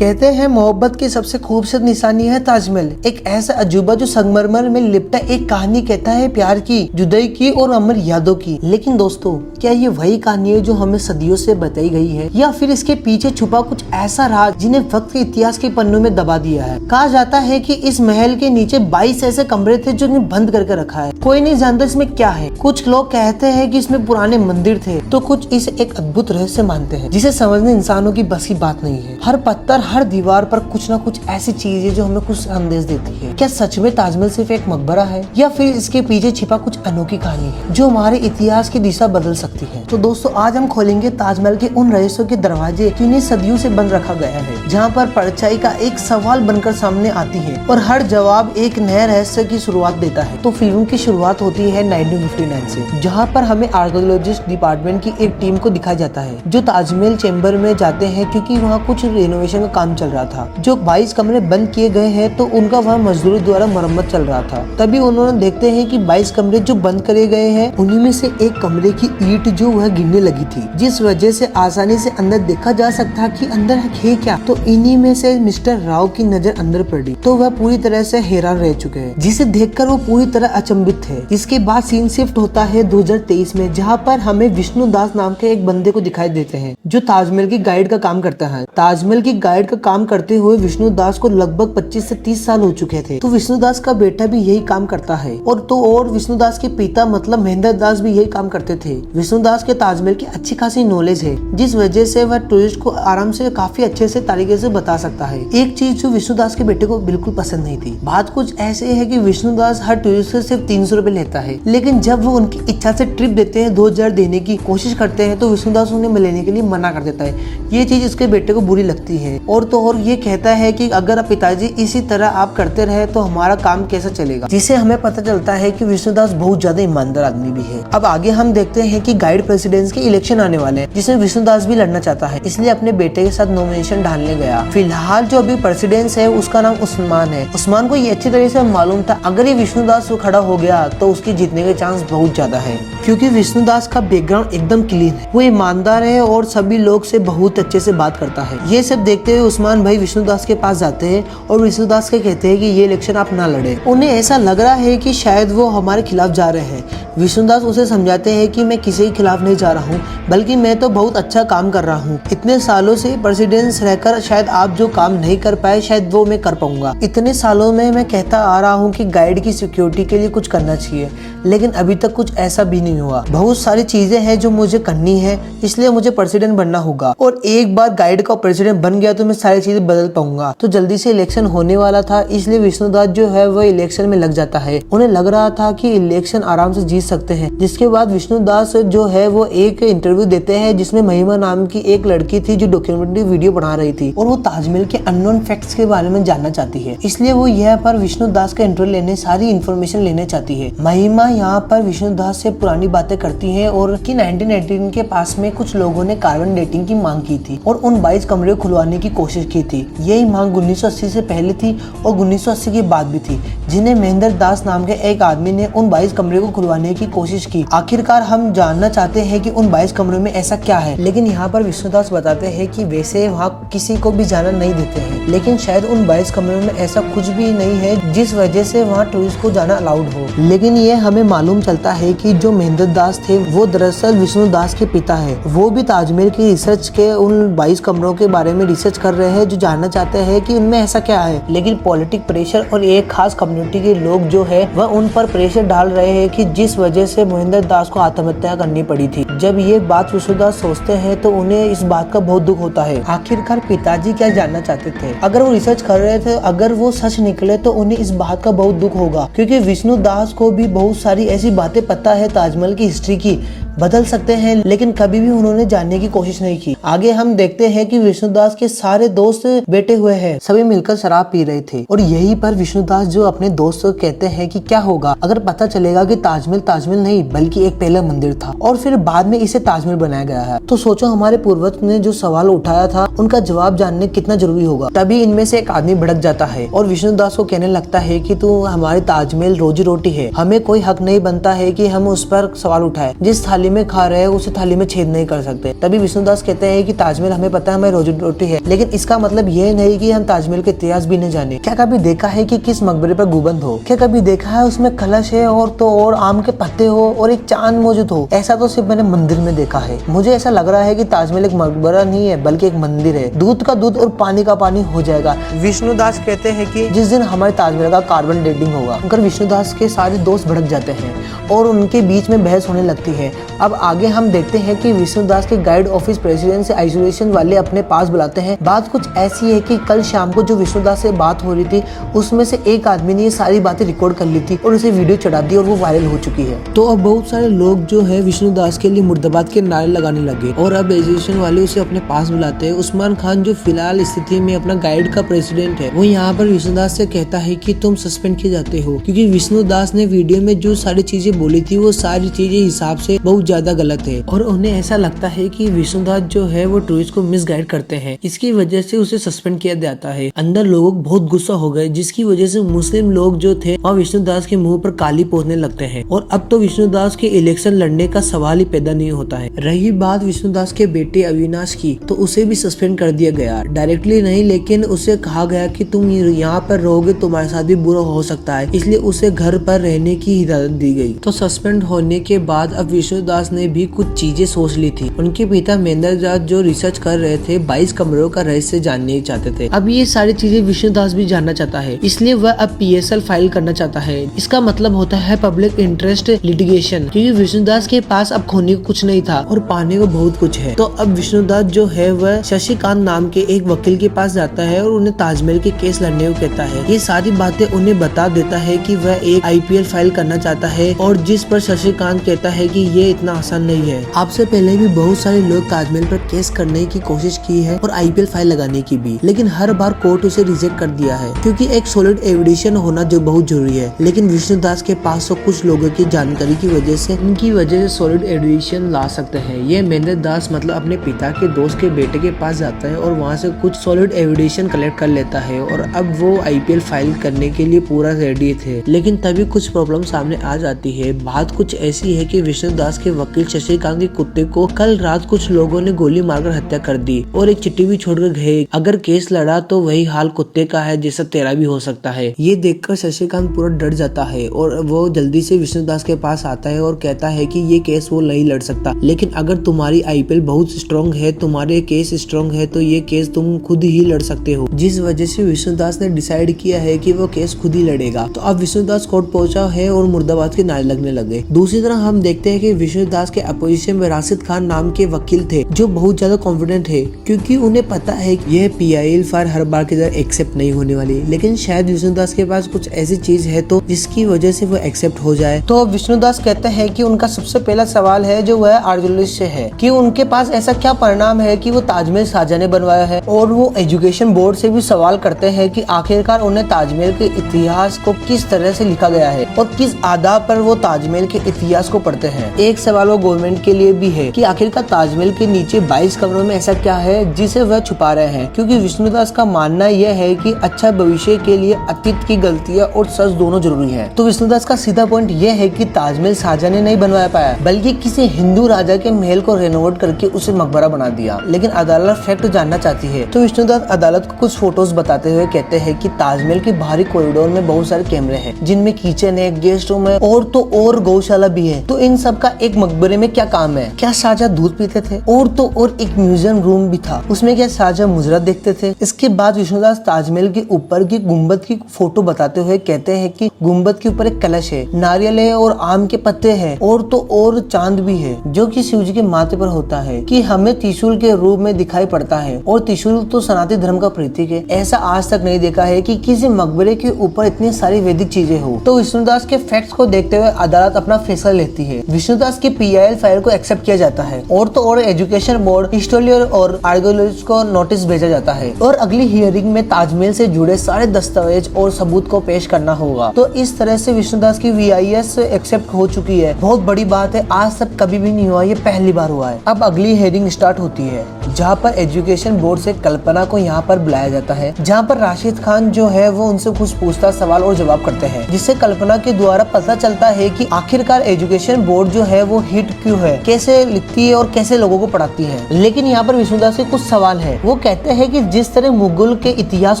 कहते हैं मोहब्बत की सबसे खूबसूरत निशानी है ताजमहल, एक ऐसा अजूबा जो संगमरमर में लिपटा एक कहानी कहता है प्यार की, जुदाई की और अमर यादों की। लेकिन दोस्तों, क्या ये वही कहानी है जो हमें सदियों से बताई गई है, या फिर इसके पीछे छुपा कुछ ऐसा राज जिन्हें वक्त के इतिहास के पन्नों में दबा दिया है। कहा जाता है कि इस महल के नीचे 22 ऐसे कमरे थे जो इन्हें बंद करके रखा है। कोई नहीं जानता इसमें क्या है। कुछ लोग कहते हैं कि इसमें पुराने मंदिर थे, तो कुछ इसे एक अद्भुत रहस्य मानते हैं जिसे समझने इंसानों की बस की बात नहीं है। हर पत्थर, हर दीवार पर कुछ न कुछ ऐसी चीज है जो हमें कुछ संदेश देती है। क्या सच में ताजमहल सिर्फ एक मकबरा है, या फिर इसके पीछे छिपा कुछ अनोखी कहानी है जो हमारे इतिहास की दिशा बदल सकती है। तो दोस्तों, आज हम खोलेंगे ताजमहल के उन रहस्यों के दरवाजे जिन्हें सदियों से बंद रखा गया है, जहाँ पर परछाई का एक सवाल बनकर सामने आती है और हर जवाब एक नए रहस्य की शुरुआत देता है। तो फिल्म की शुरुआत होती है 1959 से, जहाँ पर हमें आर्कियोलॉजिस्ट डिपार्टमेंट की एक टीम को दिखाया जाता है जो ताजमहल चेम्बर में जाते हैं, क्योंकि वहाँ कुछ रिनोवेशन का काम चल रहा था। जो 22 कमरे बंद किए गए हैं, तो उनका वहाँ मजदूरों द्वारा मरम्मत चल रहा था। तभी उन्होंने देखते हैं कि 22 कमरे जो बंद करे गए हैं, उन्हीं में से एक कमरे की ईंट जो वह गिरने लगी थी, जिस वजह से आसानी से अंदर देखा जा सकता कि अंदर है क्या। तो इन्हीं में से मिस्टर राव की नजर अंदर पड़ी, तो वह पूरी तरह से हैरान रह चुके हैं, जिसे देखकर वो पूरी तरह अचंभित थे। इसके बाद सीन शिफ्ट होता है 2023 में, जहाँ पर हमें विष्णु दास नाम के एक बंदे को दिखाई देते हैं जो ताजमहल की गाइड का काम करता है। ताजमहल की गाइड का काम करते हुए विष्णु दास को लगभग 25 से 30 साल हो चुके थे। तो विष्णु दास का बेटा भी यही काम करता है, और विष्णु दास के पिता मतलब महेंद्र दास भी यही काम करते थे। विष्णु दास के ताजमहल की अच्छी खासी नॉलेज है, जिस वजह से वह टूरिस्ट को आराम से काफी अच्छे से तरीके से बता सकता है। एक चीज जो विष्णु दास के बेटे को बिल्कुल पसंद नहीं थी। बात कुछ ऐसे है कि विष्णु दास हर टूरिस्ट से सिर्फ 300 रुपए लेता है, लेकिन जब वो उनकी इच्छा से ट्रिप देते हैं, 2000 देने की कोशिश करते हैं, तो विष्णु दास उन्हें लेने के लिए मना कर देता है। ये चीज उसके बेटे को बुरी लगती है, और ये कहता है कि अगर पिताजी इसी तरह आप करते रहे तो हमारा काम कैसे चलेगा, जिसे हमें पता चलता है कि विष्णुदास बहुत ज्यादा ईमानदार आदमी भी है। अब आगे हम देखते हैं कि गाइड प्रेसिडेंस के इलेक्शन आने वाले हैं, जिसमें विष्णुदास भी लड़ना चाहता है, इसलिए अपने बेटे के साथ नॉमिनेशन डालने गया। फिलहाल जो अभी प्रेसिडेंस है उसका नाम उस्मान है। उस्मान को ये अच्छी तरह से मालूम था अगर ये विष्णुदास खड़ा हो गया तो उसकी जीतने के चांस बहुत ज्यादा है, क्योंकि विष्णुदास का बैकग्राउंड एकदम क्लीन है, वो ईमानदार है और सभी लोग से बहुत अच्छे से बात करता है। ये सब देखते हुए उस्मान भाई विष्णुदास के पास जाते हैं और विष्णुदास के कहते हैं कि ये इलेक्शन आप ना लड़े। उन्हें ऐसा लग रहा है कि शायद वो हमारे खिलाफ जा रहे हैं। विष्णुदास उसे समझाते हैं कि मैं किसी के खिलाफ नहीं जा रहा हूँ, बल्कि मैं तो बहुत अच्छा काम कर रहा हूँ। इतने सालों से प्रेसिडेंस रहकर शायद आप जो काम नहीं कर पाए, शायद वो मैं कर पाऊंगा। इतने सालों में मैं कहता आ रहा हूँ कि गाइड की सिक्योरिटी के लिए कुछ करना चाहिए, लेकिन अभी तक कुछ ऐसा भी नहीं हुआ। बहुत सारी चीजें हैं जो मुझे करनी है, इसलिए मुझे प्रेसिडेंट बनना होगा, और एक बार गाइड का प्रेसिडेंट बन गया तो मैं सारी चीजें बदल पाऊंगा। तो जल्दी से इलेक्शन होने वाला था, इसलिए विष्णुदास जो है वो इलेक्शन में लग जाता है। उन्हें लग रहा था कि इलेक्शन आराम से जीत सकते हैं। जिसके बाद विष्णुदास जो है वो एक इंटरव्यू देते हैं, जिसमें महिमा नाम की एक लड़की थी जो डॉक्यूमेंट्री वीडियो बना रही थी, और वो ताजमहल के अननोन फैक्ट्स के बारे में जानना चाहती है। इसलिए वो यहाँ पर विष्णुदास का इंटरव्यू लेने, सारी इन्फॉर्मेशन लेने चाहती है। महिमा यहाँ पर विष्णुदास से पुरानी बातें करती है, और कि 1918 के पास में कुछ लोगों ने कार्बन डेटिंग की मांग की थी और उन 22 कमरे को खुलवाने की कोशिश की थी। यही मांग 1980 से पहले थी और 1980 के बाद भी थी, जिन्हें महेंद्र दास नाम के एक आदमी ने उन 22 कमरे को खुलवाने की कोशिश की। आखिरकार हम जानना चाहते हैं कि उन 22 कमरों में ऐसा क्या है, लेकिन यहाँ पर विष्णुदास बताते हैं कि वैसे वहाँ किसी को भी जाना नहीं देते हैं, लेकिन शायद उन 22 कमरों में ऐसा कुछ भी नहीं है जिस वजह से वहाँ टूरिस्ट को जाना अलाउड हो। लेकिन ये हमें मालूम चलता है कि जो महेंद्र दास थे वो दरअसल विष्णुदास के पिता है। वो भी ताजमहल की रिसर्च के उन 22 कमरों के बारे में रिसर्च कर रहे हैं, जो जानना चाहते हैं कि उनमें ऐसा क्या है। लेकिन पॉलिटिक प्रेशर और एक खास कम्युनिटी के लोग जो है वह उन पर प्रेशर डाल रहे हैं, कि जिस वजह से महेंद्र दास को आत्महत्या करनी पड़ी थी। जब ये बात विष्णुदास सोचते हैं तो उन्हें इस बात का बहुत दुख होता है। आखिरकार पिताजी क्या जानना चाहते थे, अगर वो रिसर्च कर रहे थे, अगर वो सच निकले तो उन्हें इस बात का बहुत दुख होगा, क्योंकि विष्णुदास को भी बहुत सारी ऐसी बातें पता है ताजमहल की हिस्ट्री की, बदल सकते हैं, लेकिन कभी भी उन्होंने जानने की कोशिश नहीं की। आगे हम देखते हैं कि विष्णुदास के सारे दोस्त बैठे हुए हैं, सभी मिलकर शराब पी रहे थे, और यहीं पर विष्णुदास जो अपने दोस्त को कहते हैं कि क्या होगा अगर पता चलेगा कि ताजमहल नहीं बल्कि एक पहला मंदिर था, और फिर बाद में इसे ताजमहल बनाया गया है। तो सोचो हमारे पूर्वज ने जो सवाल उठाया था उनका जवाब जानने कितना जरूरी होगा। तभी इनमें से एक आदमी भड़क जाता है और विष्णुदास को कहने लगता है कि तू हमारी ताजमहल रोजी रोटी है, हमें कोई हक नहीं बनता है कि हम उस पर सवाल उठाए। जिस थाली थाली में खा रहे हैं उसे थाली में छेद नहीं कर सकते। तभी विष्णुदास कहते हैं कि ताजमहल हमें पता है हमें रोजी रोटी है, लेकिन इसका मतलब ये नहीं कि हम ताजमहल के इतिहास भी नहीं जाने। क्या कभी देखा है कि किस मकबरे पर गुबंद हो? क्या कभी देखा है उसमें कलश है और तो और आम के पत्ते हो और एक चांद मौजूद हो? ऐसा तो सिर्फ मैंने मंदिर में देखा है। मुझे ऐसा लग रहा है कि ताजमहल एक मकबरा नहीं है बल्कि एक मंदिर है। दूध का दूध और पानी का पानी हो जाएगा। विष्णुदास कहते हैं कि जिस दिन हमारे ताजमहल का कार्बन डेटिंग होगा, उनकर विष्णुदास के सारे दोस्त भड़क जाते हैं और उनके बीच में बहस होने लगती है। अब आगे हम देखते हैं कि विष्णुदास के गाइड ऑफिस प्रेसिडेंट से आइसोलेशन वाले अपने पास बुलाते हैं। बात कुछ ऐसी है कि कल शाम को जो विष्णुदास से बात हो रही थी उसमें से एक आदमी ने ये सारी बातें रिकॉर्ड कर ली थी और उसे वीडियो चढ़ा दी और वो वायरल हो चुकी है। तो अब बहुत सारे लोग जो है विष्णुदास के लिए मुर्दाबाद के नारे लगाने लगे और अब एजुकेशन वाले उसे अपने पास बुलाते हैं। उस्मान खान जो फिलहाल स्थिति में अपना गाइड का प्रेसिडेंट है, वो यहाँ पर विष्णुदास से कहता है कि तुम सस्पेंड किए जाते हो, क्योंकि विष्णुदास ने वीडियो में जो सारी चीजें बोली थी वो सारी चीजें हिसाब से बहुत ज्यादा गलत है और उन्हें ऐसा लगता है कि विष्णुदास जो है वो टूरिस्ट को मिसगाइड करते हैं। इसकी वजह से उसे सस्पेंड किया जाता है। अंदर लोग बहुत गुस्सा हो गए, जिसकी वजह से मुस्लिम लोग जो थे वहाँ विष्णुदास के मुंह पर काली पोतने लगते हैं और अब तो विष्णुदास के इलेक्शन लड़ने का सवाल ही पैदा नहीं होता है। रही बात विष्णुदास के बेटे अविनाश की, तो उसे भी सस्पेंड कर दिया गया। डायरेक्टली नहीं, लेकिन उसे कहा गया कि तुम यहाँ पर रहोगे तुम्हारे साथ भी बुरा हो सकता है, इसलिए उसे घर पर रहने की हिदायत दी गई। तो सस्पेंड होने के बाद अब विष्णुदास ने भी कुछ चीजें सोच ली थी। उनके पिता महेंद्र दास जो रिसर्च कर रहे थे 22 कमरों का रहस्य जानने चाहते थे। अब ये सारी चीजें विष्णुदास भी जानना चाहता है, इसलिए वह अब PSL फाइल करना चाहता है। इसका मतलब होता है पब्लिक इंटरेस्ट लिटिगेशन, क्योंकि विष्णुदास के पास अब खोने को कुछ नहीं था और पाने को बहुत कुछ है। तो अब विष्णुदास जो है वह शशिकांत नाम के एक वकील के पास जाता है और उन्हें ताजमहल के केस लड़ने को कहता है। ये सारी बातें उन्हें बता देता है कि वह एक IPL फाइल करना चाहता है और जिस पर शशिकांत कहता है कि ये इतना आसान नहीं है। आपसे पहले भी बहुत सारे लोग ताजमहल पर केस करने की कोशिश की है और IPL फाइल लगाने की भी, लेकिन हर बार कोर्ट उसे रिजेक्ट कर दिया है, क्योंकि एक सॉलिड एविडेंस होना जो बहुत जरूरी है। लेकिन विष्णुदास के पास तो कुछ लोगों की जानकारी की वजह से उनकी वजह से सॉलिड एविडेंस ला सकते हैं। ये महेंद्र दास मतलब अपने पिता के दोस्त के बेटे के पास जाता है और वहाँ से कुछ सॉलिड एविडेंस कलेक्ट कर लेता है और अब वो IPL फाइल करने के लिए पूरा रेडी थे। लेकिन तभी कुछ प्रॉब्लम सामने आ जाती है। बात कुछ ऐसी है कि विष्णुदास के वकील शशिकांत के कुत्ते को कल रात कुछ लोगों ने गोली मारकर हत्या कर दी और एक चिट्ठी भी छोड़कर गए, अगर केस लड़ा तो वही हाल कुत्ते का है जैसा तेरा भी हो सकता है। ये देखकर शशिकांत पूरा डर जाता है और वो जल्दी से विष्णुदास के पास आता है और कहता है कि ये केस वो नहीं लड़ सकता, लेकिन अगर तुम्हारी IPL बहुत स्ट्रॉन्ग है, तुम्हारे केस स्ट्रॉन्ग है, तो ये केस तुम खुद ही लड़ सकते हो। जिस वजह से विष्णुदास ने डिसाइड किया है कि वो केस खुद ही लड़ेगा। तो अब विष्णुदास कोर्ट पहुंचा है और मुर्दाबाद के नारे लगने लगे। दूसरी तरफ हम देखते हैं कि विष्णुदास के अपोजिशन में राशिद खान नाम के वकील थे जो बहुत ज्यादा कॉन्फिडेंट है, क्योंकि उन्हें पता है कि यह PIL फाइल हर बार की तरह एक्सेप्ट नहीं होने वाली, लेकिन शायद विष्णुदास के पास कुछ ऐसी चीज है तो जिसकी वजह से वो एक्सेप्ट हो जाए। तो विष्णुदास कहते हैं कि उनका सबसे पहला सवाल है जो वह आर्कियोलॉजिस्ट से है कि उनके पास ऐसा क्या परिणाम है कि वो ताजमहल शाहजहां ने बनवाया है, और वो एजुकेशन बोर्ड से भी सवाल करते हैं कि आखिरकार उन्हें ताजमहल के इतिहास को किस तरह से लिखा गया है और किस आधार पर वो ताजमहल के इतिहास को पढ़ते हैं। एक सवाल वो गवर्नमेंट के लिए भी है कि आखिरकार ताजमहल के नीचे 22 कमरों में ऐसा क्या है जिसे वह छुपा रहे हैं, क्योंकि विष्णुदास का मानना यह है कि अच्छा भविष्य के लिए अतीत की गलतियां और सच दोनों जरूरी है। तो विष्णुदास का सीधा पॉइंट यह है कि ताजमहल शाहजहां ने नहीं बनवाया पाया, बल्कि किसी हिंदू राजा के महल को रेनोवेट करके उसे मकबरा बना दिया। लेकिन अदालत फैक्ट जानना चाहती है, तो विष्णुदास अदालत को कुछ फोटोज बताते हुए कहते हैं कि ताजमहल के बाहरी कॉरिडोर में बहुत सारे कैमरे हैं, जिनमें किचन है, गेस्ट रूम है और तो और गौशाला भी है। तो इन सब का एक मकबरे में क्या काम है? क्या शाहजहां दूध पीते थे? और तो और एक म्यूजियम रूम भी था, उसमें क्या शाहजहां मुजरा देखते थे? इसके बाद विष्णुदास ताजमहल के ऊपर की गुम्बद की फोटो बताते हुए कहते हैं कि गुम्बद के ऊपर एक कलश है, नारियल है और आम के पत्ते हैं और तो और चांद भी है जो कि शिव जी के माथे पर होता है, कि हमें त्रिशूल के रूप में दिखाई पड़ता है और त्रिशूल तो सनातन धर्म का प्रतीक है। ऐसा आज तक नहीं देखा है कि किसी मकबरे के ऊपर इतनी सारी वैदिक चीजें हो। तो विष्णुदास के फैक्ट्स को देखते हुए अदालत अपना फैसला लेती है। विष्णुदास की PIL फाइल को एक्सेप्ट किया जाता है और तो और एजुकेशन बोर्ड, हिस्टोरियन और आर्कियोलॉजिस्ट को नोटिस भेजा जाता है और अगली हियरिंग में ताजमहल से जुड़े सारे दस्तावेज और सबूत को पेश करना होगा। तो इस तरह से विष्णुदास की VIS एक्सेप्ट हो चुकी है। बहुत बड़ी बात है, आज तक कभी भी नहीं हुआ, ये पहली बार हुआ है। अब अगली हियरिंग स्टार्ट होती है, जहाँ पर एजुकेशन बोर्ड से कल्पना को यहाँ पर बुलाया जाता है, जहाँ पर राशिद खान जो है वो उनसे कुछ पूछताछ, सवाल और जवाब करते हैं, जिससे कल्पना के द्वारा पता चलता है कि आखिरकार एजुकेशन बोर्ड जो है वो हिट क्यों है, कैसे लिखती है और कैसे लोगों को पढ़ाती है। लेकिन यहाँ पर विष्णुदास के कुछ सवाल है। वो कहते हैं कि जिस तरह मुगल के इतिहास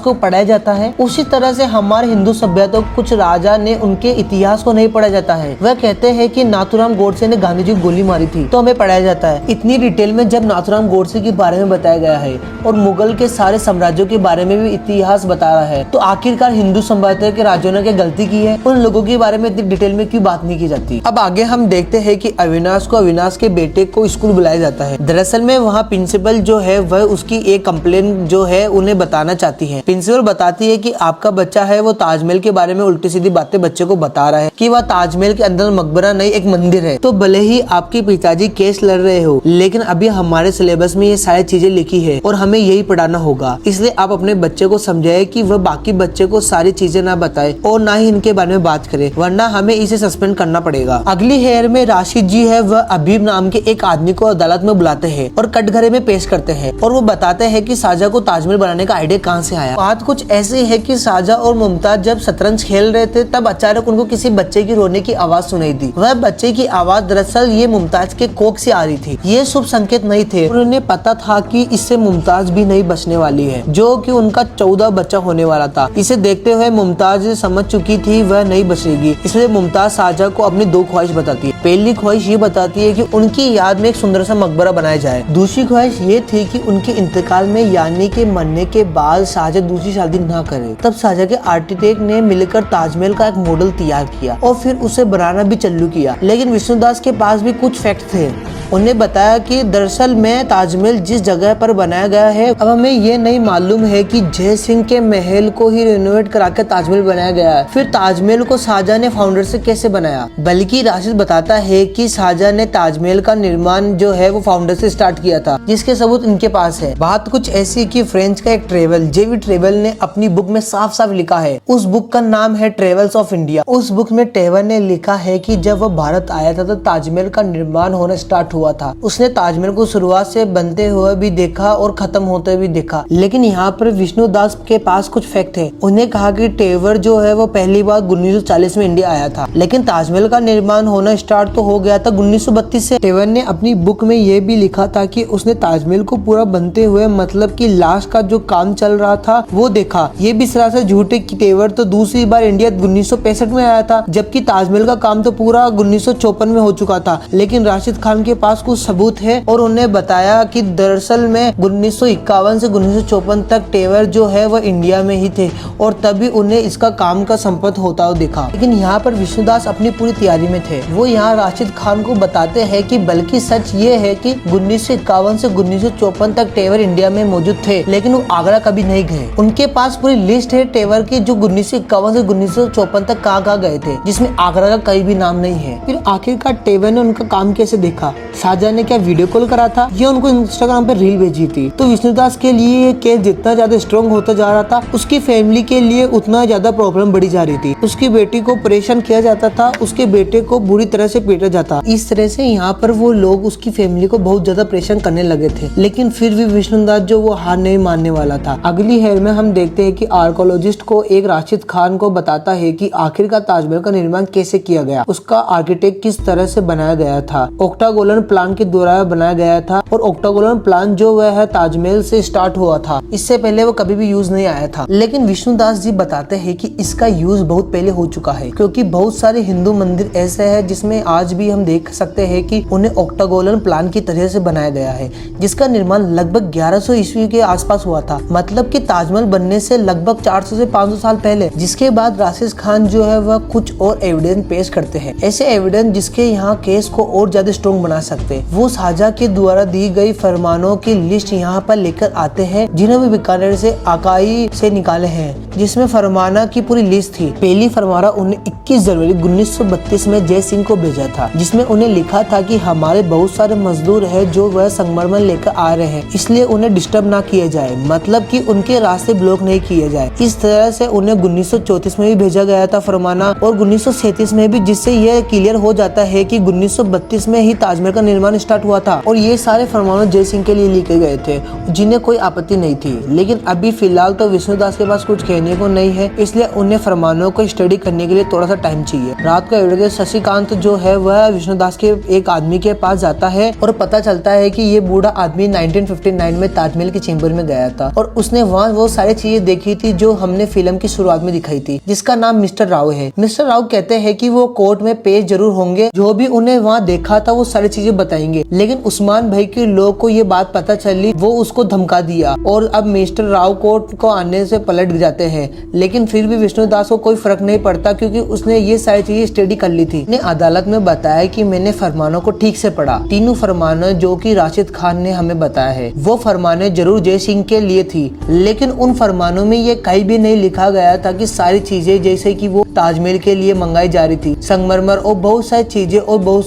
को पढ़ाया जाता है उसी तरह से हमारे हिंदू सभ्यता कुछ राजा ने उनके इतिहास को नहीं पढ़ा जाता है। वह कहते हैं कि नाथूराम गोडसे ने गांधी जी को गोली मारी थी तो हमें पढ़ाया जाता है। इतनी डिटेल में जब नाथूराम गोडसे के बारे में बताया गया है और मुगल के सारे साम्राज्यों के बारे में भी इतिहास बता रहा है, तो आखिरकार हिंदू सभ्यता के राज्यों ने क्या गलती की है? उन लोगों के बारे में इतनी डिटेल में क्यों बात नहीं की जाती? अब आगे हम देखते हैं कि अविनाश के बेटे को स्कूल बुलाया जाता है। दरअसल में वहाँ प्रिंसिपल जो है वह उसकी एक कंप्लेन जो है उन्हें बताना चाहती है। प्रिंसिपल बताती है कि आपका बच्चा है वो ताजमहल के बारे में उल्टी सीधी बातें बच्चे को बता रहा है कि वह ताजमहल के अंदर मकबरा नहीं एक मंदिर है। तो भले ही आपके पिताजी केस लड़ रहे हो, लेकिन अभी हमारे सिलेबस में ये सारी चीजें लिखी है और हमें यही पढ़ाना होगा। इसलिए आप अपने बच्चे को समझाए कि वह बाकी बच्चे को सारी चीजें ना बताए और ना ही इनके बारे में बात करे, वरना हमें इसे सस्पेंड करना पड़ेगा। अगली हेयर में राशिद जी है वह अबीब नाम के एक आदमी को अदालत में बुलाते हैं और कटघरे में पेश करते हैं और वो बताते हैं कि शाहजहां को ताजमहल बनाने का आइडिया कहाँ से आया। बात कुछ ऐसी है कि शाहजहां और मुमताज जब शतरंज खेल रहे थे तब अचानक उनको किसी बच्चे की रोने की आवाज सुनाई दी। वह बच्चे की आवाज दरअसल ये मुमताज के कोख से आ रही थी। ये शुभ संकेत नहीं थे। उन्हें पता था कि इससे मुमताज भी नहीं बचने वाली है, जो कि उनका 14 बच्चा होने वाला था। इसे देखते हुए मुमताज समझ चुकी थी वह नहीं बचेगी, इसलिए मुमताज शाहजहां को अपनी 2 ख्वाहिश बताती है। पहली ख्वाहिश ये बताती है कि उनकी याद में एक सुंदर सा मकबरा बनाया जाए। दूसरी ख्वाहिश ये थी कि उनके इंतकाल में यानी के मरने के बाद शाहजहां दूसरी शादी ना करे। तब शाहजहां के आर्किटेक्ट ने मिलकर ताजमहल का एक मॉडल तैयार किया और फिर उसे बनाना भी चालू किया। लेकिन विष्णुदास के पास भी कुछ फैक्ट थे। उन्हें बताया कि दरअसल में ताजमहल जिस जगह पर बनाया गया है, अब हमें ये नहीं मालूम है कि जय सिंह के महल को ही रिनोवेट करा के ताजमहल बनाया गया है। फिर ताजमहल को शाहजहां ने फाउंडर से कैसे बनाया? बल्कि राशिद बताता है कि शाहजहां ने ताजमहल का निर्माण जो है वो फाउंडर से स्टार्ट किया था, जिसके सबूत इनके पास है। बात कुछ ऐसी कि फ्रेंच का एक ट्रेवल जेवी ट्रेवल ने अपनी बुक में साफ साफ लिखा है। उस बुक का नाम है ट्रेवल्स ऑफ इंडिया। उस बुक में ट्रेवल ने लिखा है कि जब वह भारत आया था तो ताजमहल का निर्माण होना स्टार्ट हुआ था। उसने ताजमहल को शुरुआत से बनते हुए भी देखा और खत्म होते भी देखा। लेकिन यहाँ पर विष्णुदास के पास कुछ फैक्ट है। उन्हें कहा कि ट्रेवर जो है वो पहली बार 1940 में इंडिया आया था, लेकिन ताजमहल का निर्माण होना स्टार्ट तो हो गया था 1932 से। ट्रेवर ने अपनी बुक में ये भी लिखा था कि उसने ताजमहल को पूरा बनते हुए मतलब कि लास्ट का जो काम चल रहा था वो देखा। ये भी सरासर झूठ है कि ट्रेवर तो दूसरी बार इंडिया 1965 में आया था, जबकि ताजमहल का काम तो पूरा 1954 में हो चुका था। लेकिन राशिद खान के पास कुछ सबूत है और उन्हें बताया कि दरअसल में 1951 से 1954 तक ट्रेवर जो है वह इंडिया में ही थे और तभी उन्हें इसका काम का संपर्क होता हुआ देखा। लेकिन यहाँ पर विष्णुदास अपनी पूरी तैयारी में थे। वो यहाँ राशिद खान को बताते हैं कि बल्कि सच ये है कि 1951 से 1954 तक ट्रेवर इंडिया में मौजूद थे, लेकिन वो आगरा कभी नहीं गए। उनके पास पूरी लिस्ट है ट्रेवर की जो 1951 से 1954 तक कहाँ गए थे, जिसमें आगरा का कहीं भी नाम नहीं है। फिर आखिरकार ट्रेवर ने उनका काम कैसे देखा? शाहजहां ने क्या वीडियो कॉल करा था या उनको इंस्टाग्राम पर रील भेजी थी? तो विष्णुदास के लिए ये केस जितना ज्यादा स्ट्रॉन्ग होता जा रहा था, उसकी फैमिली के लिए उतना ज्यादा प्रॉब्लम बढ़ी जा रही थी। उसकी बेटी को परेशान किया जाता था, उसके बेटे को बुरी तरह से पीटा जाता। इस तरह से यहाँ पर वो लोग उसकी फैमिली को बहुत ज्यादा परेशान करने लगे थे। लेकिन फिर भी विष्णुदास जो वो हार नहीं मानने वाला था। अगली हेयर में हम देखते हैं कि आर्कोलॉजिस्ट को एक राशिद खान को बताता है कि आखिरकार ताजमहल का निर्माण कैसे किया गया, उसका आर्किटेक्ट किस तरह से बनाया गया था। ऑक्टागोनल प्लान के द्वारा बनाया गया था और ऑक्टागोनल प्लान जो वह है ताजमहल से स्टार्ट हुआ था। इससे पहले वो कभी भी यूज नहीं आया था। लेकिन विष्णुदास जी बताते हैं कि इसका यूज बहुत पहले हो चुका है, क्योंकि बहुत सारे हिंदू मंदिर ऐसे हैं जिसमें आज भी हम देख सकते हैं कि उन्हें ऑक्टागोनल प्लान की तरह से बनाया गया है, जिसका निर्माण लगभग 1100 ईस्वी के आसपास हुआ था। मतलब कि ताजमहल बनने से लगभग 400 से 500 साल पहले। जिसके बाद राशिद खान जो है वह कुछ और एविडेंस पेश करते हैं, ऐसे एविडेंस जिसके यहाँ केस को और ज्यादा स्ट्रॉन्ग बना सकते हैं। वो शाहजहां के द्वारा दी गई फरमानों की लिस्ट यहाँ पर लेकर आते हैं, जिन्हें भी बीकानेर से आकाई से निकाले हैं, जिसमें फरमाना की पूरी लिस्ट थी। पहली फरमाना उन्हें 21 जनवरी 1932 में जय सिंह को भेजा था, जिसमें उन्हें लिखा था कि हमारे बहुत सारे मजदूर हैं जो वह संगमरमर लेकर आ रहे हैं, इसलिए उन्हें डिस्टर्ब ना किया जाए, मतलब कि उनके रास्ते ब्लॉक नहीं किए जाए। इस तरह से उन्हें 1934 में भी भेजा गया था फरमाना और 1937 में भी, जिससे यह क्लियर हो जाता है कि 1932 में ही ताजमहल का निर्माण स्टार्ट हुआ था। और ये सारे फरमान जय सिंह के लिए लिखे गए थे, जिन्हें कोई आपत्ति नहीं थी। लेकिन अभी फिलहाल तो विष्णुदास के पास कुछ कहने बताने को नहीं है, इसलिए उन्हें फरमानों को स्टडी करने के लिए थोड़ा सा टाइम चाहिए। रात को एवरेगे शशिकांत जो है वह विष्णुदास के एक आदमी के पास जाता है और पता चलता है कि ये बूढ़ा आदमी 1959 में ताजमहल के चेंबर में गया था और उसने वहाँ वो सारी चीजें देखी थी जो हमने फिल्म की शुरुआत में दिखाई थी, जिसका नाम मिस्टर राव है। मिस्टर राव कहते हैं कि वो कोर्ट में पेश जरूर होंगे, जो भी उन्हें वहाँ देखा था वो सारी चीजें बताएंगे। लेकिन उस्मान भाई के लोग को ये बात पता चली, वो उसको धमका दिया और अब मिस्टर राव कोर्ट को आने से पलट जाते हैं। लेकिन फिर भी विष्णुदास को कोई फर्क नहीं पड़ता क्योंकि उसने ये सारी चीजें स्टडी कर ली थी। अदालत में बताया कि मैंने फरमानों को ठीक से पढ़ा। तीनों फरमाने जो कि राशिद खान ने हमें बताया है वो फरमाने जरूर जय सिंह के लिए थी, लेकिन उन फरमानों में ये कहीं भी नहीं लिखा गया था कि सारी चीजें जैसे कि वो ताजमहल के लिए मंगाई जा रही थी, संगमरमर और बहुत सारी चीजें और बहुत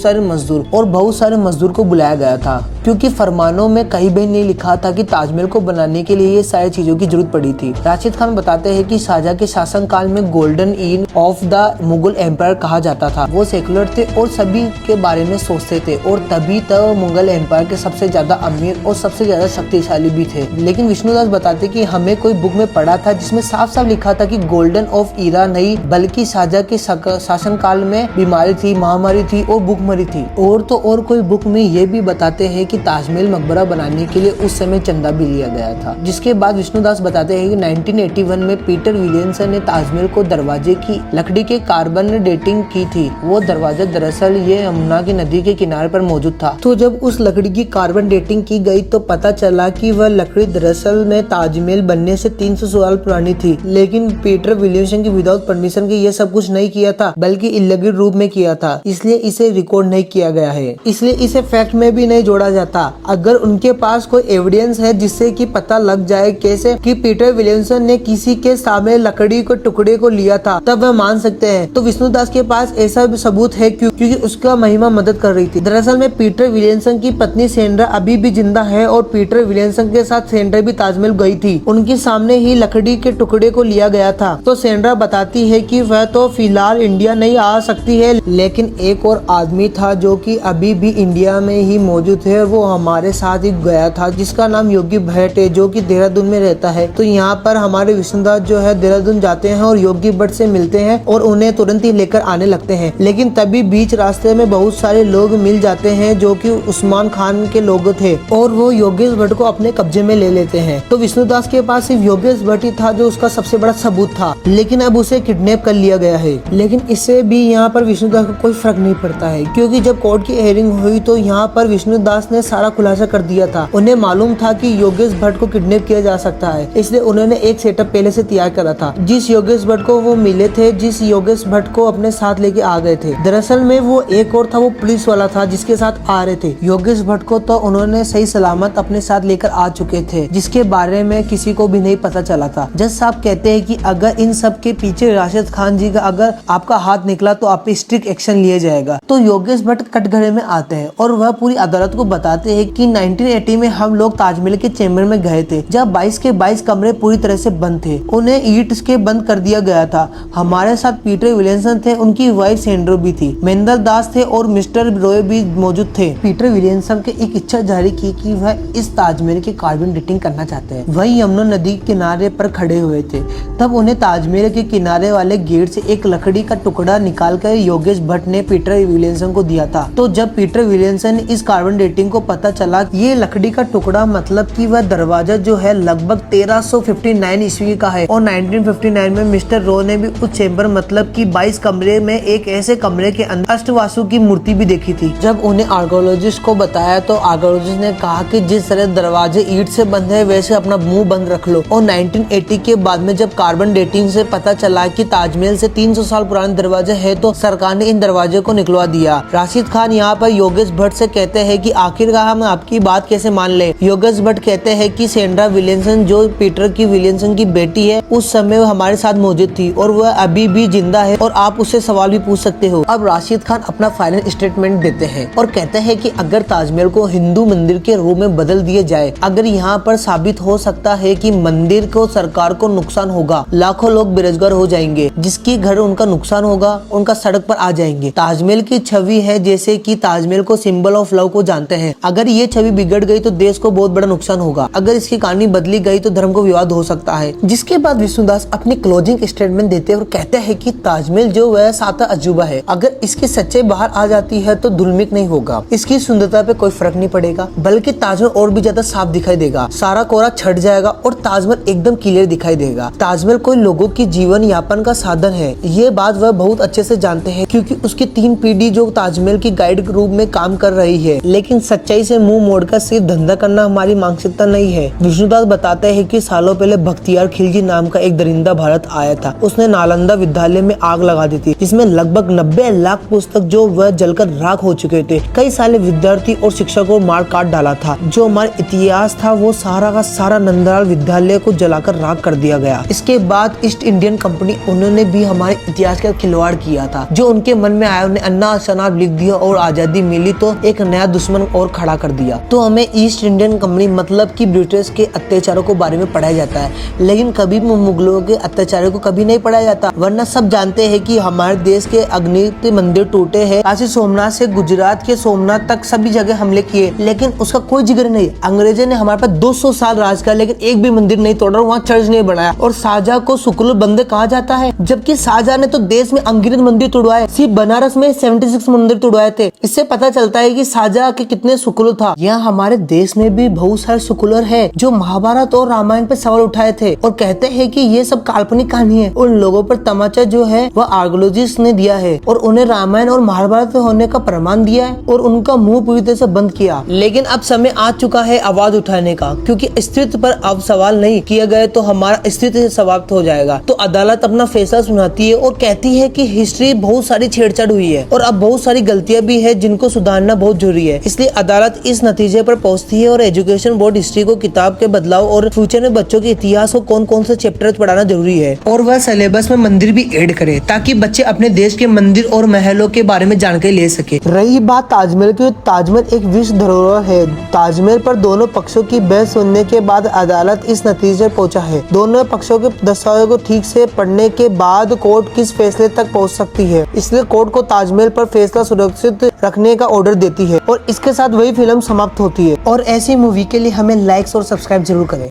सारे मजदूर को बुलाया गया था, क्योंकि फरमानों में कहीं भी नहीं लिखा था कि ताजमहल को बनाने के लिए ये सारी चीजों की जरूरत पड़ी थी। राशिद खान बताते हैं कि शाहजहां के शासन काल में गोल्डन ईन ऑफ द मुगल एम्पायर कहा जाता था। वो सेकुलर थे और सभी के बारे में सोचते थे और तभी तो मुगल एम्पायर के सबसे ज्यादा अमीर और सबसे ज्यादा शक्तिशाली भी थे। लेकिन विष्णुदास बताते कि हमें कोई बुक में पढ़ा था जिसमें साफ साफ लिखा था कि गोल्डन ऑफ ईरा नहीं बल्कि शाहजहां के शासन काल में बीमारी थी, महामारी थी और भूख मरी थी। और कोई बुक में ये भी बताते हैं कि ताजमहल मकबरा बनाने के लिए उस समय चंदा भी लिया गया था। जिसके बाद विष्णुदास बताते हैं कि 1981 में पीटर विलियमसन ने ताजमहल को दरवाजे की लकड़ी के कार्बन डेटिंग की थी। वो दरवाजा दरअसल ये यमुना की नदी के किनारे पर मौजूद था। तो जब उस लकड़ी की कार्बन डेटिंग की गई तो पता चला कि वह लकड़ी दरअसल में ताजमहल बनने से 300 साल पुरानी थी। लेकिन पीटर विलियमसन की विदाउट परमिशन के ये सब कुछ नहीं किया था बल्कि इल्लीगल रूप में किया था, इसलिए इसे रिकॉर्ड नहीं किया गया है, इसलिए इसे फैक्ट में भी नहीं जोड़ा जाता। अगर उनके पास कोई एविडेंस है जिससे कि पता लग जाए कैसे कि पीटर विलियमसन ने किसी के सामने लकड़ी के टुकड़े को लिया था तब वह मान सकते हैं। तो विष्णुदास के पास ऐसा भी सबूत है क्योंकि उसका महिमा मदद कर रही थी। दरअसल में पीटर विलियमसन की पत्नी सेंड्रा अभी भी जिंदा है और पीटर विलियमसन के साथ सेंड्रा भी ताजमहल गई थी। उनके सामने ही लकड़ी के टुकड़े को लिया गया था। तो सेंड्रा बताती है कि वह तो फिलहाल इंडिया नहीं आ सकती है, लेकिन एक और आदमी था जो कि अभी भी इंडिया में ही मौजूद है, वो हमारे साथ ही गया था, जिसका नाम योगी भट्ट है जो कि देहरादून में रहता है। तो यहाँ पर हमारे विष्णुदास जो है देहरादून जाते हैं और योगी भट्ट से मिलते हैं और उन्हें तुरंत ही लेकर आने लगते हैं। लेकिन तभी बीच रास्ते में बहुत सारे लोग मिल जाते हैं जो कि उस्मान खान के लोग थे और वो योगेश भट्ट को अपने कब्जे में ले लेते हैं। तो विष्णुदास के पास सिर्फ योगेश भट्ट ही था जो उसका सबसे बड़ा सबूत था, लेकिन अब उसे किडनैप कर लिया गया है। लेकिन इससे भी यहाँ पर विष्णुदास को कोई फर्क नहीं पड़ता है, क्योंकि जब कोर्ट की हियरिंग हुई तो यहाँ पर विष्णुदास ने सारा खुलासा कर दिया था। उन्हें मालूम था कि योगेश भट्ट को किडनैप किया जा सकता है, इसलिए उन्होंने एक सेटअप पहले से तैयार करा था। जिस योगेश भट्ट को वो मिले थे, जिस योगेश भट्ट को अपने साथ लेके आ गए थे, दरअसल में वो एक और था, वो पुलिस वाला था जिसके साथ आ रहे थे। योगेश भट्ट को तो उन्होंने सही सलामत अपने साथ लेकर आ चुके थे, जिसके बारे में किसी को भी नहीं पता चला था। जज साहब कहते हैं कि अगर इन सब के पीछे राशिद खान जी का अगर आपका हाथ निकला तो आप पे स्ट्रिक्ट एक्शन लिया जाएगा। तो योगेश भट्ट कटघरे में आते हैं और वह पूरी अदालत को बताते हैं कि 1980 में हम लोग ताजमहल के चेंबर में गए थे, जब 22 के 22 कमरे पूरी तरह से बंद थे, उन्हें ईंट के बंद कर दिया गया था। हमारे साथ पीटर विलियमसन थे, उनकी वाइफ सेंड्रो भी थी, महेंद्र दास थे और मिस्टर रॉय भी मौजूद थे। पीटर विलियमसन के एक इच्छा जारी की कि वह इस ताजमहल की कार्बन डेटिंग करना चाहते हैं। वही यमुना नदी के किनारे पर खड़े हुए थे, तब उन्हें ताजमहल के किनारे वाले गेट से एक लकड़ी का टुकड़ा निकालकर योगेश भट्ट ने पीटर विलियमसन को दिया था। तो जब पीटर विलियमसन इस कार्बन डेटिंग को पता चला, ये लकड़ी का टुकड़ा मतलब कि वह दरवाजा जो है लगभग 1359 ईस्वी का है और 1959 में मिस्टर रो ने भी उस चेंबर मतलब कि 22 कमरे में एक ऐसे कमरे के अंदर अष्टवासु की मूर्ति भी देखी थी। जब उन्हें आर्कोलॉजिस्ट को बताया तो आर्कोलॉजिस्ट ने कहा कि जिस तरह दरवाजे ईंट से बंद है वैसे अपना मुंह बंद रख लो। और 1980 के बाद में जब कार्बन डेटिंग से पता चला कि ताजमहल से 300 साल पुराने दरवाजे है तो सरकार ने इन दरवाजे को निकलवा दिया। राशिद खान यहाँ पर योगेश भट्ट से कहते हैं कि आखिरकार हम आपकी बात कैसे मान ले। योगेश भट्ट कहते हैं कि सेंड्रा विलियमसन जो पीटर की विलियमसन की बेटी है उस समय वो हमारे साथ मौजूद थी और वह अभी भी जिंदा है और आप उससे सवाल भी पूछ सकते हो। अब राशिद खान अपना फाइनल स्टेटमेंट देते हैं और कहते हैं कि अगर ताजमहल को हिंदू मंदिर के रूप में बदल दिया जाए, अगर यहाँ पर साबित हो सकता है कि मंदिर को सरकार को नुकसान होगा, लाखों लोग बेरोजगार हो जाएंगे, जिसके इसकी घर उनका नुकसान होगा, उनका सड़क पर आ जाएंगे। ताजमहल की छवि है जैसे कि ताजमहल को सिंबल ऑफ लव को जानते हैं। अगर ये छवि बिगड़ गई तो देश को बहुत बड़ा नुकसान होगा। अगर इसकी कहानी बदली गई तो धर्म को विवाद हो सकता है। जिसके बाद विष्णुदास अपनी क्लोजिंग स्टेटमेंट देते हैं और कहते हैं कि ताजमहल जो वह सातवां अजूबा है, अगर इसकी सच्चाई बाहर आ जाती है तो धूमिल नहीं होगा, इसकी सुंदरता पे कोई फर्क नहीं पड़ेगा, बल्कि ताजमहल और भी ज्यादा साफ दिखाई देगा, सारा कोहरा छट जाएगा और ताजमहल एकदम क्लियर दिखाई देगा। ताजमहल कोई लोगों की जीवन यापन का साधन है, ये बात वह बहुत अच्छे से जानते हैं क्योंकि उसकी 3 पीढ़ी जो ताजमहल की गाइड रूप में काम कर रही है। लेकिन सच्चाई से मुंह मोड़कर सिर्फ धंधा करना हमारी मानसिकता नहीं है। विष्णुदास बताते हैं कि सालों पहले बख्तियार खिलजी नाम का एक दरिंदा भारत आया था। उसने नालंदा विद्यालय में आग लगा दी थी, जिसमें लगभग 90 लाख पुस्तक जो वह जलकर राख हो चुके थे। कई सारे विद्यार्थी और शिक्षकों को मार काट डाला था। जो हमारा इतिहास था वो सारा का सारा नंदलाल विद्यालय को जलाकर राख कर दिया गया। इसके बाद ईस्ट इंडियन कंपनी उन्होंने भी हमारे इतिहास का खिलवाड़ किया था। जो उनके मन में आया उन्हें अन्ना शनाब लिख दिया और आजादी मिली तो एक नया दुश्मन और खड़ा कर दिया। तो हमें ईस्ट इंडियन कंपनी मतलब कि ब्रिटिश के अत्याचारों को बारे में पढ़ाया जाता है, लेकिन कभी मुगलों के अत्याचारों को कभी नहीं पढ़ाया जाता। वरना सब जानते हैं कि हमारे देश के अग्नि मंदिर टूटे हैं, काशी सोमनाथ से गुजरात के सोमनाथ तक सभी जगह हमले किए, लेकिन उसका कोई जिक्र नहीं। अंग्रेजों ने हमारे पास 200 साल राज किया लेकिन एक भी मंदिर नहीं तोड़ा, वहाँ चर्च नहीं बनाया। और शाहजहां को शुक्ल बंदे कहा जाता है, जबकि शाहजहां ने तो देश में अनगिनत मंदिर तोड़वाए। सिर्फ बनारस में 76 मंदिर तोड़वाए थे। इससे पता चलता है कि शाहजहां के कितने शुक्ल था। यहाँ हमारे देश में भी बहुत सारे शुक्लर है जो महाभारत और रामायण पे सवाल उठाए थे और कहते हैं कि ये सब काल्पनिक कहानी है। उन लोगों पर तमाचा जो है वह आर्कियोलॉजिस्ट ने दिया है और उन्हें रामायण और महाभारत होने का प्रमाण दिया है और उनका मुंह पूरी तरह से बंद किया। लेकिन अब समय आ चुका है आवाज उठाने का, क्योंकि अस्तित्व पर अब सवाल नहीं किए गए तो हमारा अस्तित्व समाप्त हो जाएगा। तो अदालत अपना फैसला सुनाती है और कहती है कि हिस्ट्री बहुत सारी छेड़छाड़ हुई है और अब बहुत सारी गलतियां भी है जिनको सुधारना बहुत जरूरी है। इसलिए अदालत इस नतीजे पर पहुंचती है और एजुकेशन बोर्ड हिस्ट्री को किताब के बदलाव और फ्यूचर में बच्चों के इतिहास को कौन कौन से चैप्टर पढ़ाना जरूरी है और वह सिलेबस में मंदिर भी ऐड करे ताकि बच्चे अपने देश के मंदिर और महलों के बारे में जानकारी ले सके। रही बात ताजमहल की, ताजमहल एक विश्व धरोहर है। ताजमहल पर दोनों पक्षों की बहस सुनने के बाद अदालत इस नतीजे पर पहुंचा है। दोनों पक्षों के दस्तावेजों को ठीक से पढ़ने के बाद कोर्ट किस फैसले तक पहुंच सकती है। इसलिए कोर्ट को ताजमहल पर फैसला सुरक्षित रखने का ऑर्डर देती है और इसके साथ वही फिल्म समाप्त होती है। और ऐसी मूवी के लिए हमें लाइक्स और सब्सक्राइब जरूर करें।